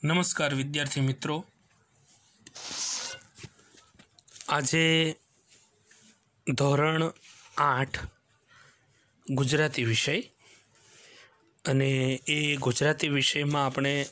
नमस्कार विद्यार्थी मित्रों, आजे धोरण 8 गुजराती विषय अने ए गुजराती विषय में आपणे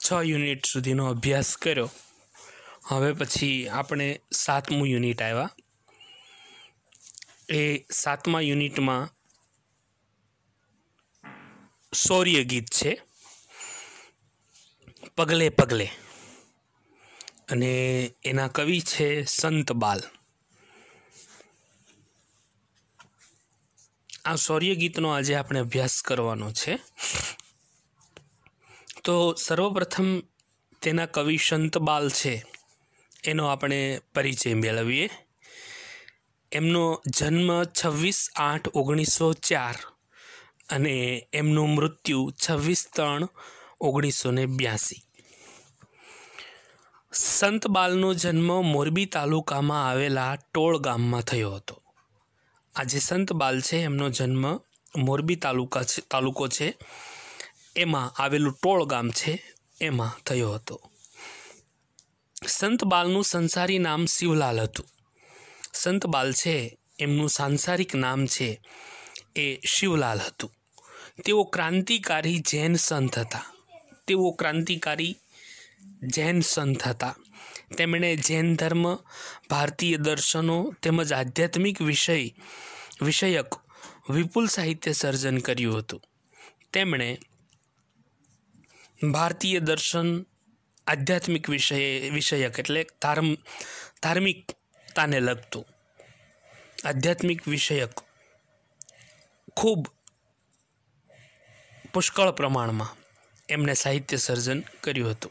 6 यूनिट सुधीनो अभ्यास कर्यो। हवे पछी आपणे 7मुं यूनिट आव्या। ए 7मा यूनिट में शौर्य गीत छे, पगले पगले, अने एना कवि छे संत बाल। आ शौर्य गीतनो आजे आपणे अभ्यास करवानो छे। तो सर्वप्रथम तेना कवि संत बाल छे एनो आपणे परिचय मेळवीए। एमनो जन्म 26/8/1904 अने एमनु मृत्यु 26/3/1982। संत बालनो जन्म मोरबी तालुका में आवेला टोळ गाम में थयो हतो। आज संत बाल छे एमनो जन्म मोरबी तालुको छे एमां आवेलुं टोळ गाम छे एमां थयो हतो। संत बालनुं संसारी नाम शिवलाल हतुं। संत बाल छे एमनुं सांसारिक नाम छे ए शिवलाल हतुं। तेओ क्रांतिकारी जैन संत हता। तेमणे जैन धर्म, भारतीय दर्शनों तेमज आध्यात्मिक विषयक विपुल साहित्य सर्जन कर्युं हतुं। तेमणे भारतीय दर्शन, आध्यात्मिक विषयक एटले धार्मिकताने लगतुं आध्यात्मिक विषयक खूब पुष्कळ प्रमाणमां एमणे साहित्य सर्जन कर्युं हतुं।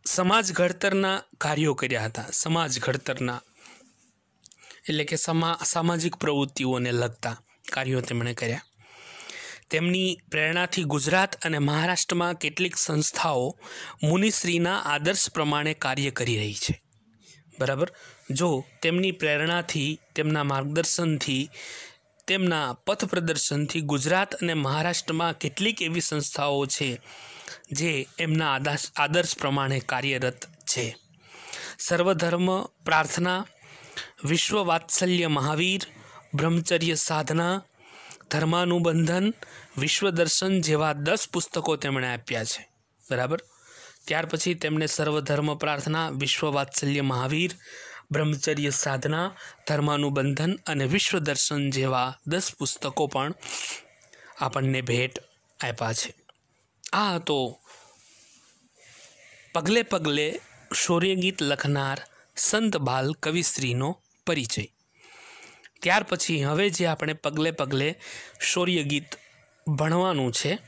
समाज घडतरना कार्यों कर्या हता। समाज घडतरना एटले के सामाजिक प्रवृत्तिओने लगता कार्यों तेमणे कर्या। तेमनी प्रेरणाथी गुजरात अने महाराष्ट्र में केटलीक संस्थाओं मुनिश्रीना आदर्श प्रमाणे कार्य करी रही छे। बराबर। जो तेमनी प्रेरणाथी, तेमना मार्गदर्शनथी, तेमना पथ प्रदर्शनथी गुजरात अने महाराष्ट्र में केटलीक एवी संस्थाओं छे जे एमना आदर्श प्रमाणे कार्यरत छे। सर्वधर्म प्रार्थना, विश्व वात्सल्य महावीर, ब्रह्मचर्य साधना, धर्मानुबंधन, विश्वदर्शन जेवा 10 पुस्तकों तेमणे आप्या छे। बराबर। त्यार पछी तेमणे सर्वधर्म प्रार्थना, विश्व वात्सल्य महावीर, ब्रह्मचर्य साधना, धर्मानुबंधन अने विश्वदर्शन जेवा 10 पुस्तकों पण आपणने भेट आप्या छे। आ तो पगले पगले शौर्य गीत लखनार संत बाल कविश्रीनो परिचय। त्यार पछी हवे जे आपणे पगले पगले शौर्य गीत भणवानुं छे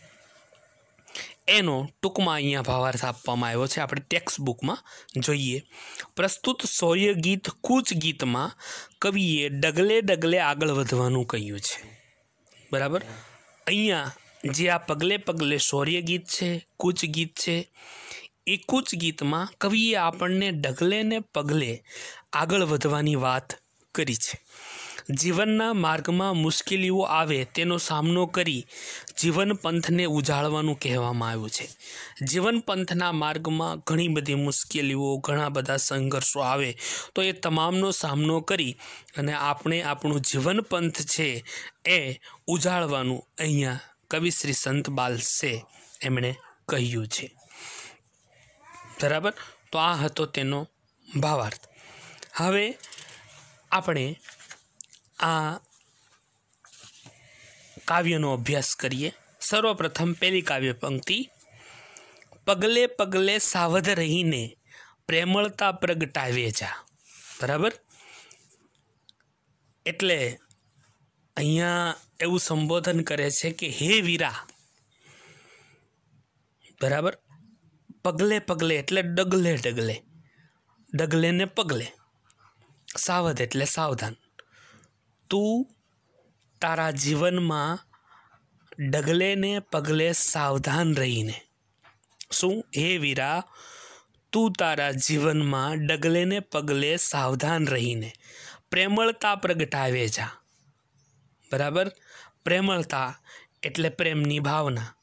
एनो टूंकमां अहींया भावार्थ आपवामां आव्यो छे। आपणे टेक्स्ट बुक में जोईए। प्रस्तुत शौर्य गीत कूच गीत में कविए डगले डगले आगळ वधवानुं कह्युं छे। बराबर। अहींया जे आ पगले पगले शौर्य गीत छे, कूच गीत छे, ए कूच गीत में कविए आपणने डगले ने पगले आगळ वधवानी वात करी छे। जीवनना मार्गमां मुश्केलीओ आवे तेनो सामनो करी जीवन पंथने उजाळवानुं कहेवामां आव्युं छे। जीवन पंथना मार्गमां घणी बधी मुश्केलीओ, घणा बधा संघर्षो आवे तो ए तमामनो सामनो करी अने आपणे आपणुं जीवन पंथ छे ए उजाळवानुं अहींया कवि श्री संत बाल से एमणे कह्युं छे। बराबर। तो आ हतो तेनो भावार्थ। हवे आपणे आ काव्यनो अभ्यास करिए। सर्वप्रथम पहली काव्य पंक्ति, पगले पगले सावध रहीने प्रेमळता प्रगटावे जा। बराबर। एटले अहींया एवुं संबोधन करे छे कि हे वीरा। बराबर। पगले पगले एटले डगले डगले, डगले ने पगले, सावध एटले सावधान। तू तारा जीवन में डगले ने पगले सावधान रहीने, शुं हे वीरा तू तारा जीवन में डगले ने पगले सावधान रहीने प्रेमळता प्रगटावे जा। बराबर। प्रेमळता एटले प्रेमनी भावना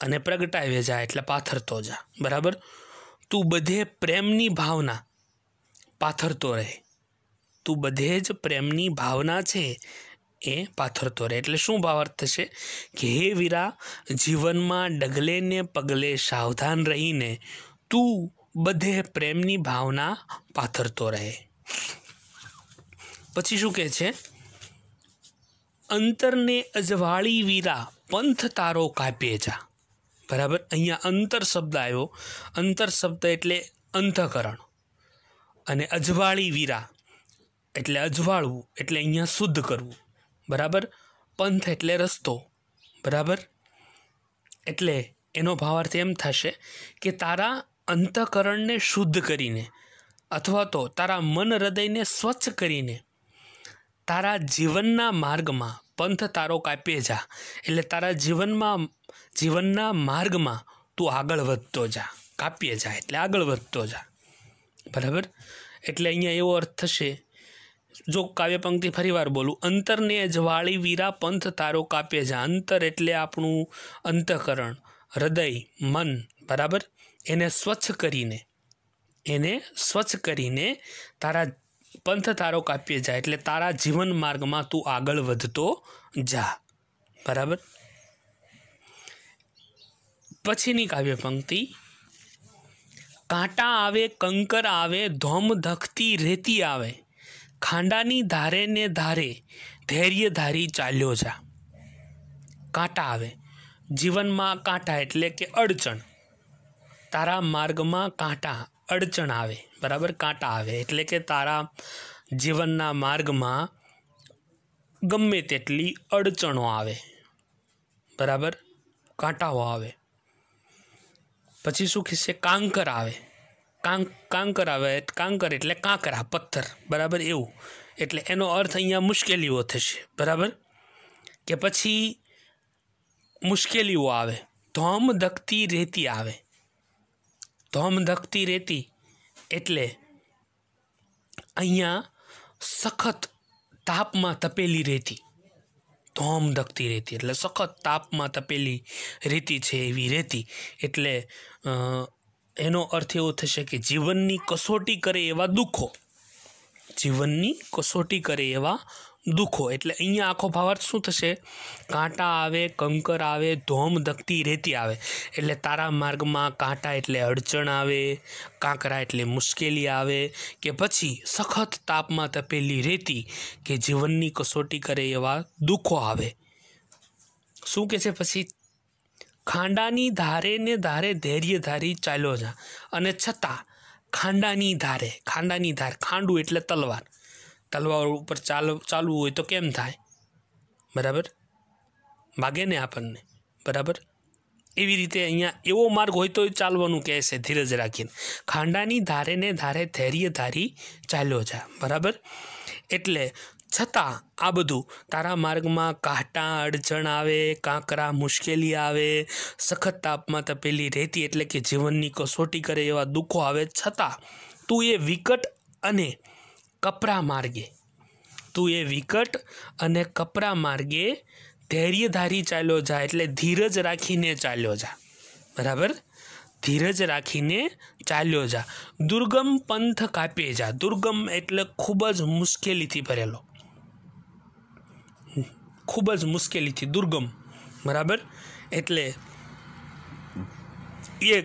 અને પ્રગટાવે જા એટલે પાથરતો જા, બરાબર. તું બધે પ્રેમની ભાવના પાથરતો રહે. તું બધે જ પ્રેમની ભાવના છે એ પાથરતો રહે. એટલે શું ભાવાર્થ થશે કે હે વીરા, જીવનમાં ડગલે ને પગલે સાવધાન રહીને તું બધે પ્રેમની ભાવના પાથરતો રહે. પછી શું કહે છે? અંતરને અજવાળી વીરા પંથ તારો કાપે જા, બરાબર. અહીંયા અંતર શબ્દ આવ્યો. અંતર શબ્દ એટલે અંતઃકરણ, અને અજવાળી વીરા એટલે અજવાળવું એટલે અહીંયા શુદ્ધ કરવું, બરાબર. પંથ એટલે રસ્તો, બરાબર. એટલે એનો ભાવાર્થ એમ થશે કે તારા અંતઃકરણને શુદ્ધ કરીને અથવા તો તારા મન હૃદયને સ્વચ્છ કરીને તારા જીવનના માર્ગમાં પંથ તારો કાપે જા એટલે તારા જીવનના માર્ગમાં તું આગળ વધતો જા. કાપીએ જા એટલે આગળ વધતો જા, બરાબર. એટલે અહીંયા એવો અર્થ થશે. જો કાવ્ય પંક્તિ ફરીવાર બોલું, અંતરને અજવાળી વીરા પંથ તારો કાપે જા. અંતર એટલે આપણું અંતઃકરણ, હૃદય, મન, બરાબર. એને સ્વચ્છ કરીને તારા પંથ તારો કાપીએ જા એટલે તારા જીવન માર્ગમાં તું આગળ વધતો જા, બરાબર. પછીની કાવ્ય પંક્તિ, કાંટા આવે, કંકર આવે, ધોમ ધખતી રેતી આવે, ખાંડાની ધારે ને ધારે ધૈર્ય ધારી ચાલ્યો જા. કાંટા આવે, જીવનમાં કાંટા એટલે કે અડચણ. તારા માર્ગમાં કાંટા, અડચણ આવે, બરાબર. કાંટા આવે એટલે કે તારા જીવનના માર્ગમાં ગમે તેટલી અડચણો આવે, બરાબર. કાંટાઓ આવે. પછી શું કહેશે? કાંકર આવે. કાંકર આવે, કાંકર એટલે કાંકરા, પથ્થર, બરાબર. એવું એટલે એનો અર્થ અહીંયા મુશ્કેલીઓ થશે, બરાબર. કે પછી મુશ્કેલીઓ આવે. ધોમ ધકતી રેતી આવે. ધોમ ધકતી રેતી એટલે અહીંયા સખત તાપમાં તપેલી રેતી. ધોમ ધકતી રેતી એટલે સખત તાપમાં તપેલી રેતી છે એવી રેતી. એટલે એનો અર્થ એવો થશે કે જીવનની કસોટી કરે એવા દુઃખો. જીવનની કસોટી કરે એવા દુઃખો. એટલે અહીંયા આખો ભાવાર્થ શું થશે? કાંટા આવે, કંકર આવે, ધોમ ધકતી રેતી આવે એટલે તારા માર્ગમાં કાંટા એટલે અડચણ આવે, કાંકરા એટલે મુશ્કેલી આવે, કે પછી સખત તાપમાં તપેલી રેતી કે જીવનની કસોટી કરે એવા દુઃખો આવે. શું કહે છે પછી? ખાંડાની ધારે ને ધારે ધૈર્ય ધારી ચાલ્યો જા. અને છતાં ખાંડાની ધારે, ખાંડાની ધાર, ખાંડું એટલે તલવાર. તલવાર ઉપર ચાલવું હોય તો કેમ થાય? બરાબર, વાગે ને આપણને, બરાબર. એવી રીતે અહીંયા એવો માર્ગ હોય તો ચાલવાનું કહે છે ધીરજ રાખીને. ખાંડાની ધારે ને ધારે ધૈર્ય ધારી ચાલ્યો જા, બરાબર. એટલે છતાં આ બધું તારા માર્ગમાં કાંટા, અડચણ આવે, કાંકરા, મુશ્કેલી આવે, સખત તાપમાં તપેલી રેતી એટલે કે જીવનની કસોટી કરે એવા દુઃખો આવે, છતાં તું એ વિકટ અને કપરા માર્ગે ધૈર્ય ધારી ચાલ્યો જા એટલે ધીરજ રાખીને ચાલ્યો જા, બરાબર. ધીરજ રાખીને ચાલ્યો જા. દુર્ગમ પંથ કાપે જા. દુર્ગમ એટલે ખૂબ જ મુશ્કેલીથી ભરેલો, ખૂબ જ મુશ્કેલીથી દુર્ગમ, બરાબર. એટલે એ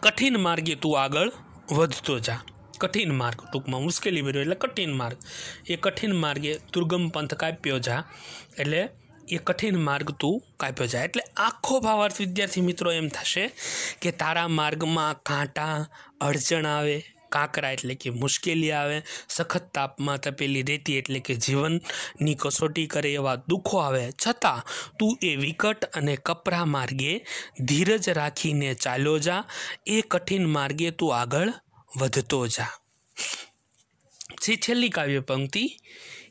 કઠિન માર્ગે તું આગળ વધતો જા. કઠિન માર્ગ, ટૂંકમાં મુશ્કેલી ભર્યો એટલે કઠિન માર્ગ. એ કઠિન માર્ગે દુર્ગમ પંથ કાપ્યો જા એટલે એ કઠિન માર્ગ તું કાપ્યો જા. એટલે આખો ભાવાર્થ વિદ્યાર્થી મિત્રો એમ થશે કે તારા માર્ગમાં કાંટા, અડચણ આવે, કાંકરા એટલે કે મુશ્કેલી આવે, સખત તાપમાં તપેલી રેતી એટલે કે જીવનની કસોટી કરે એવા દુઃખો આવે, છતાં તું એ વિકટ અને કપરા માર્ગે ધીરજ રાખીને ચાલ્યો જા. એ કઠિન માર્ગે તું આગળ વધતો જા. છેલ્લી કાવ્ય પંક્તિ,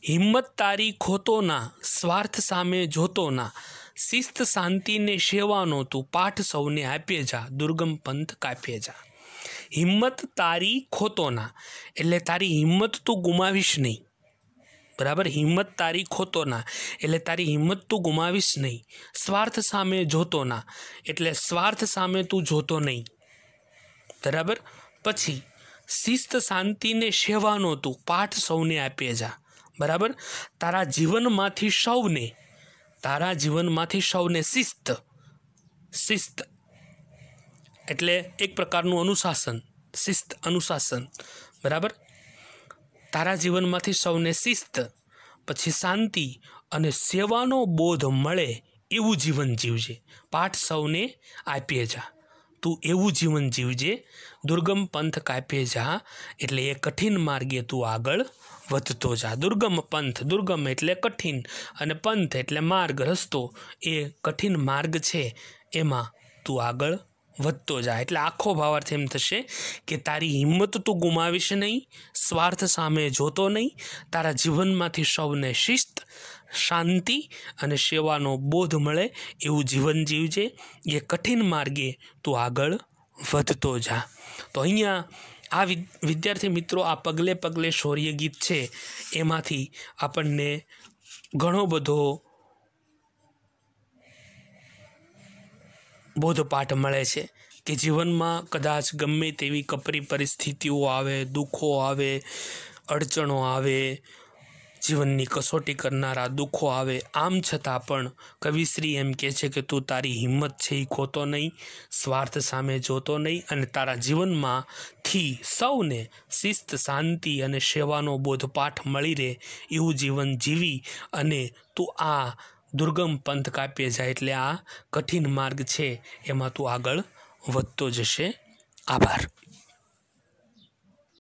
હિંમત તારી ખોતો ના, સ્વાર્થ સામે જોતો ના, શિસ્ત શાંતિને સેવાનો તું પાઠ સૌને આપે જા, દુર્ગમ પંથ કાપે જા. હિંમત તારી ખોતો ના એટલે તારી હિંમત તું ગુમાવીશ નહીં, બરાબર. હિંમત તારી ખોતો ના એટલે તારી હિંમત તું ગુમાવીશ નહીં. સ્વાર્થ સામે જોતો ના એટલે સ્વાર્થ સામે તું જોતો નહીં. બરાબર. પછી શિસ્ત શાંતિને સેવાનો તું પાઠ સૌને આપે જા. બરાબર. તારા જીવનમાંથી સૌને શિસ્ત એટલે એક પ્રકારનું અનુશાસન. શિસ્ત અનુશાસન. બરાબર. તારા જીવનમાંથી સૌને શિસ્ત, પછી શાંતિ અને સેવાનો બોધ મળે એવું જીવન જીવજે. પાઠ સૌને આપીએ જા. તું એવું જીવન જીવજે. દુર્ગમ પંથ કાપ્યે જા એટલે એ કઠિન માર્ગે તું આગળ વધતો જા. દુર્ગમ પંથ, દુર્ગમ એટલે કઠિન અને પંથ એટલે માર્ગ, રસ્તો. એ કઠિન માર્ગ છે એમાં તું આગળ વધતો જા. એટલે આખો ભાવાર્થ એમ થશે કે તારી હિંમત તું ગુમાવીશ નહીં, સ્વાર્થ સામે જોતો નહીં, તારા જીવનમાંથી સૌને શિસ્ત, શાંતિ અને સેવાનો બોધ મળે એવું જીવન જીવજે. એ કઠિન માર્ગે તું આગળ વધતો જા. તો અહીંયા આ વિદ્યાર્થી મિત્રો, આ પગલે પગલે શૌર્ય ગીત છે એમાંથી આપણને ઘણો બધો બોધપાઠ મળે છે કે જીવનમાં કદાચ ગમે તેવી કપરી પરિસ્થિતિઓ આવે, દુઃખો આવે, અડચણો આવે, જીવનની કસોટી કરનારા દુઃખો આવે, આમ છતાં પણ કવિશ્રી એમ કહે છે કે તું તારી હિંમત છે એ ખોતો નહીં, સ્વાર્થ સામે જોતો નહીં અને તારા જીવનમાંથી સૌને શિસ્ત, શાંતિ અને સેવાનો બોધપાઠ મળી રહે એવું જીવન જીવી અને તું આ દુર્ગમ પંથ કાપ્યે જાય એટલે આ કઠિન માર્ગ છે એમાં તું આગળ વધતો જશે. આભાર.